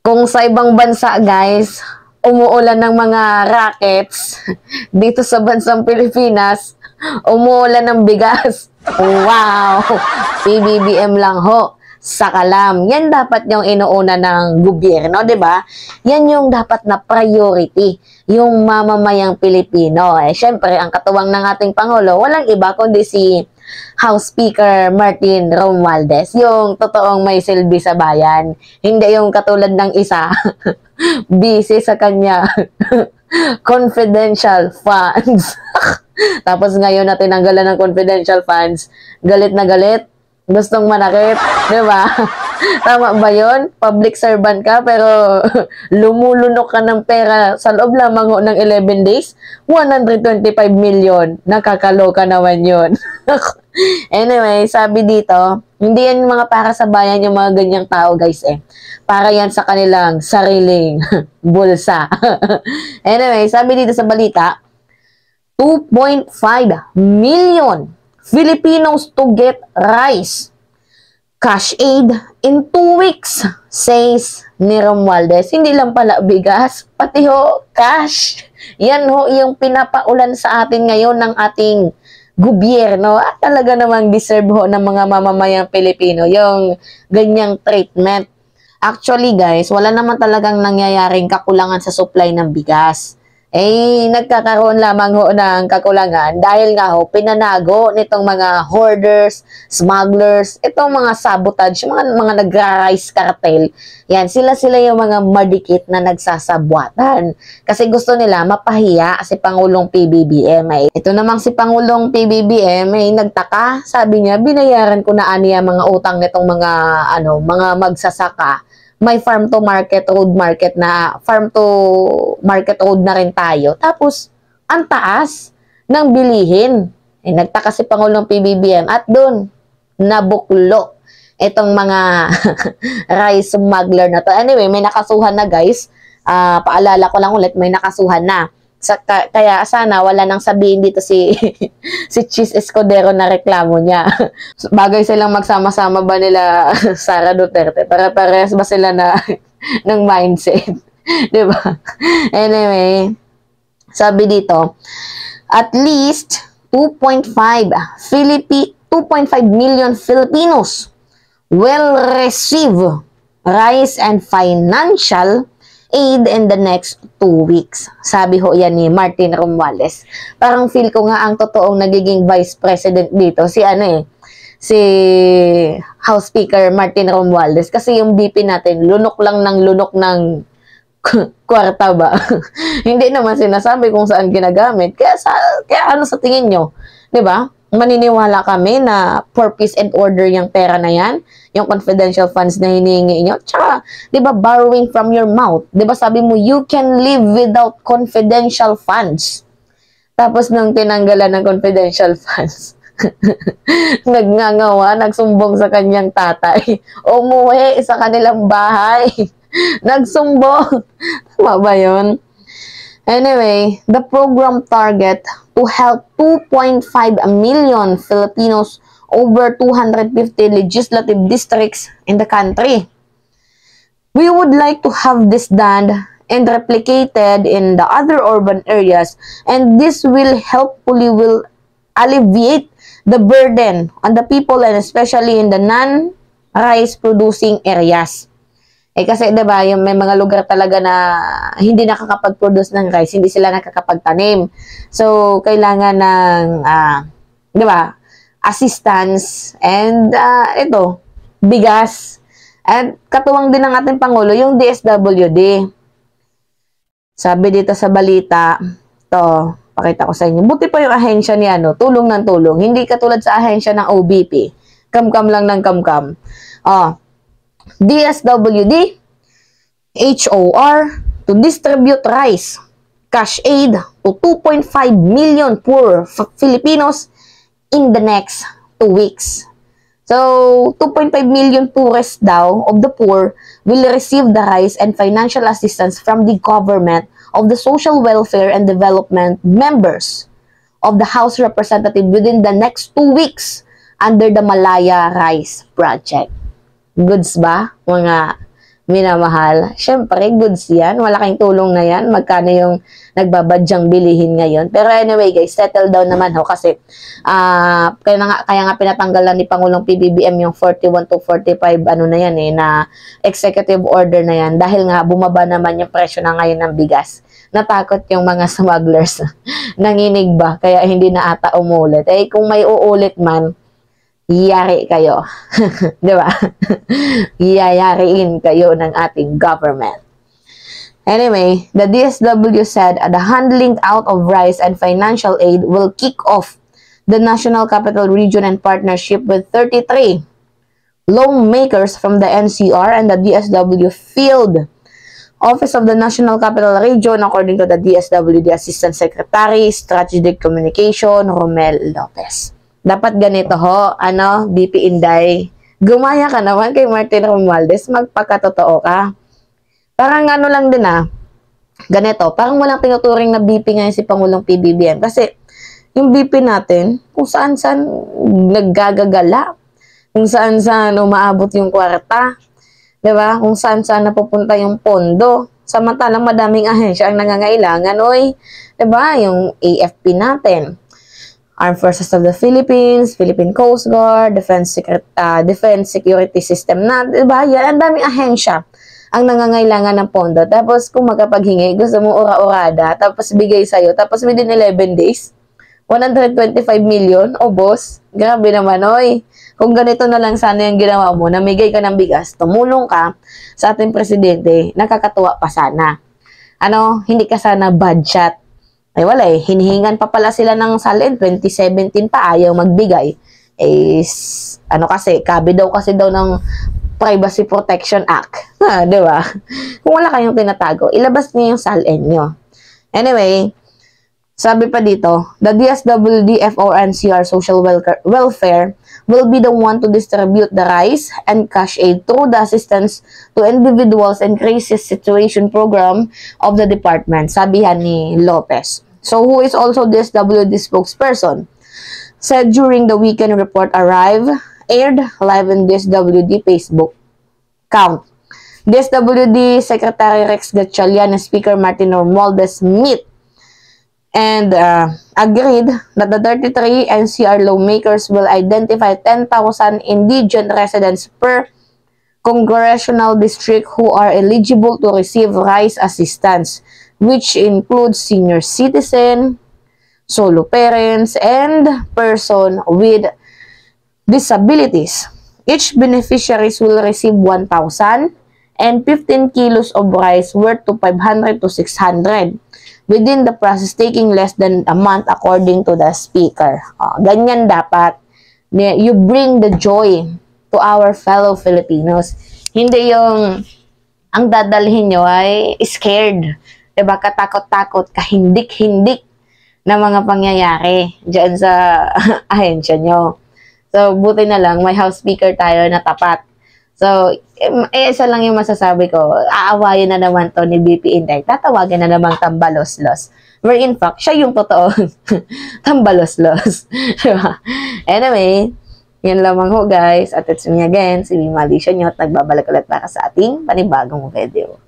Kung sa ibang bansa, guys, umuulan ng mga rockets, dito sa bansang Pilipinas, umuulan ng bigas. Wow! PBBM lang ho. Sa kalam. Yan dapat yung inuuna ng gobyerno, di ba? Yan yung dapat na priority, yung mamamayang Pilipino. Syempre, ang katuwang ng ating Pangulo, walang iba kundi si House Speaker Martin Romualdez, yung totoong may silbi sa bayan. Hindi yung katulad ng isa, busy sa kanya confidential funds. Tapos ngayon na tinanggalan ng confidential funds, galit na galit, gustong manakit, di ba? Tama ba yun? Public servant ka, pero lumulunok ka ng pera sa loob lamang ng 11 days, 125 million. Nakakaloka naman yun. Anyway, sabi dito, hindi yan mga para sa bayan yung mga ganyang tao, guys, eh. Para yan sa kanilang sariling bulsa. Anyway, sabi dito sa balita, 2.5 million Filipinos to get rice. Cash aid in 2 weeks, says ni Romualdez. Hindi lang pala bigas, pati ho cash. Yan ho yung pinapaulan sa atin ngayon ng ating gobyerno. At talaga namang deserve ho ng mga mamamayang Pilipino yung ganyang treatment. Actually guys, wala naman talagang nangyayaring kakulangan sa supply ng bigas. Nagkakaroon lamang ho ng kakulangan dahil nga ho, pinanago nitong mga hoarders, smugglers, itong mga sabotage, mga nagra-rice cartel. Yan, sila yung mga madikit na nagsasabwatan. Kasi gusto nila mapahiya si Pangulong PBBM. Ito namang si Pangulong PBBM, nagtaka, sabi niya, binayaran ko na aniya mga utang nitong mga magsasaka. May farm to market road market na farm to market road na rin tayo. Tapos, ang taas ng bilihin. Nagtaka si Pangulong PBBM at doon, nabuklo itong mga rice smuggler na to. Anyway, may nakasuhan na guys. Paalala ko lang ulit, may nakasuhan na. Kaya sana wala nang sabihin dito si Cheese Escudero na reklamo niya. Bagay silang magsama-sama ba nila Sara Duterte? Para-parehas ba sila ng mindset? Diba? Anyway, sabi dito, at least 2.5 million Filipinos will receive rice and financial aid in the next 2 weeks. Sabi ho yan ni Martin Romualdez. Parang feel ko nga ang totoong nagiging vice president dito, si House Speaker Martin Romualdez. Kasi yung BP natin, lunok ng kwarta ba? Hindi naman sinasabi kung saan ginagamit. Kaya ano sa tingin nyo? Diba? Maniniwala kami na for peace and order yung pera na yan, yung confidential funds na hinihingi nyo. Tsaka, di ba, borrowing from your mouth. Di ba, sabi mo, you can live without confidential funds. Tapos, nung tinanggalan ng confidential funds, nagngangawa, nagsumbong sa kanyang tatay. Umuwi sa kanilang bahay. Nagsumbong. Tama ba yun? Anyway, the program target to help 2.5 million Filipinos over 250 legislative districts in the country. We would like to have this done and replicated in the other urban areas, and this will alleviate the burden on the people and especially in the non-rice producing areas. Kasi diba, yung may mga lugar talaga na hindi nakakapag-produce ng rice, hindi sila nakakapagtanim. So, kailangan ng, diba, assistance and bigas. At katuwang din ng ating Pangulo, yung DSWD. Sabi dito sa balita, pakita ko sa inyo. Buti pa yung ahensya niya, tulong ng tulong. Hindi katulad sa ahensya ng OBP. Kam-kam lang ng kam-kam. DSWD, HOR, to distribute rice, cash aid to 2.5 million poor Filipinos in the next 2 weeks. So, 2.5 million poorest daw of the poor will receive the rice and financial assistance from the government of the Social Welfare and Development members of the House Representative within the next 2 weeks under the Malaya Rice Project. Goods ba, mga minamahal. Syempre, goods yan. Malaking tulong na yan. Magkano yung nagbabadyang bilihin ngayon. Pero anyway guys, settle down naman ho kasi kaya nga pinatanggalan ni Pangulong PBBM yung 41 to 45 ano na yan na executive order na yan dahil nga bumaba naman yung presyo na ngayon ng bigas. Natakot yung mga smugglers. Nanginig ba? Kaya hindi na ata umulit. Kung may uulit man, yari kayo. Di ba? Yayariin kayo ng ating government. Anyway, the DSW said the handling out of rice and financial aid will kick off the National Capital Region and partnership with 33 lawmakers from the NCR and the DSW Field Office of the National Capital Region, according to the DSWD Assistant Secretary, Strategic Communication, Romel Lopez. Dapat ganito ho, BP Inday, gumaya ka naman kay Martin Romualdez, magpakatotoo ka. Parang lang din ganito, parang walang tinuturing na BP ngayon si Pangulong PBBM. Kasi yung BP natin, kung saan-saan naggagagala, kung saan-saan umaabot yung kwarta, diba? Kung saan-saan napupunta yung pondo. Samantalang madaming ahensya ang nangangailangan, diba? Yung AFP natin. Armed Forces of the Philippines, Philippine Coast Guard, Defense Security System na, diba? Yan, ang daming ahensya ang nangangailangan ng pondo. Tapos, kung magkapaghingi, gusto mo ura-urada, tapos bigay sa'yo, tapos within 11 days, 125 million, boss, grabe naman, Kung ganito na lang sana yung ginawa mo, namigay ka ng bigas, tumulong ka sa ating presidente, nakakatuwa pa sana. Hindi ka sana budget. Wala hinihingan pa pala sila ng salin, 2017 pa, ayaw magbigay. Kabi daw ng Privacy Protection Act. Di ba? Kung wala kayong tinatago, ilabas niyo yung salin nyo. Anyway, sabi pa dito, the DSWD FONCR Social Welfare will be the one to distribute the rice and cash aid through the assistance to individuals and crisis situation program of the department, sabihan ni Lopez. So, who is also DSWD spokesperson, said during the weekend report aired live in DSWD Facebook account. DSWD Secretary Rex Gatchalian and Speaker Martin Romualdez meet and agreed that the 33 NCR lawmakers will identify 10,000 indigent residents per congressional district who are eligible to receive rice assistance, which includes senior citizen, solo parents, and person with disabilities. Each beneficiaries will receive 1,000 and 15 kilos of rice worth to 500 to 600 within the process taking less than a month according to the speaker. Ganyan dapat. You bring the joy to our fellow Filipinos. Hindi yung ang dadalhin nyo ay scared. Diba? Katakot-takot, kahindik-hindik na mga pangyayari dyan sa ahensya nyo. So, buti na lang, may House Speaker tayo na tapat. So, isa lang yung masasabi ko, aawayin na naman to ni BP Inday. Tatawagin na naman tambalos-los. Where in fact, siya yung totoo tambalos-los. Diba? Anyway, yan lamang ho guys. At it's me again, si Bimalisha nyo at nagbabalik ulit para sa ating panibagong video.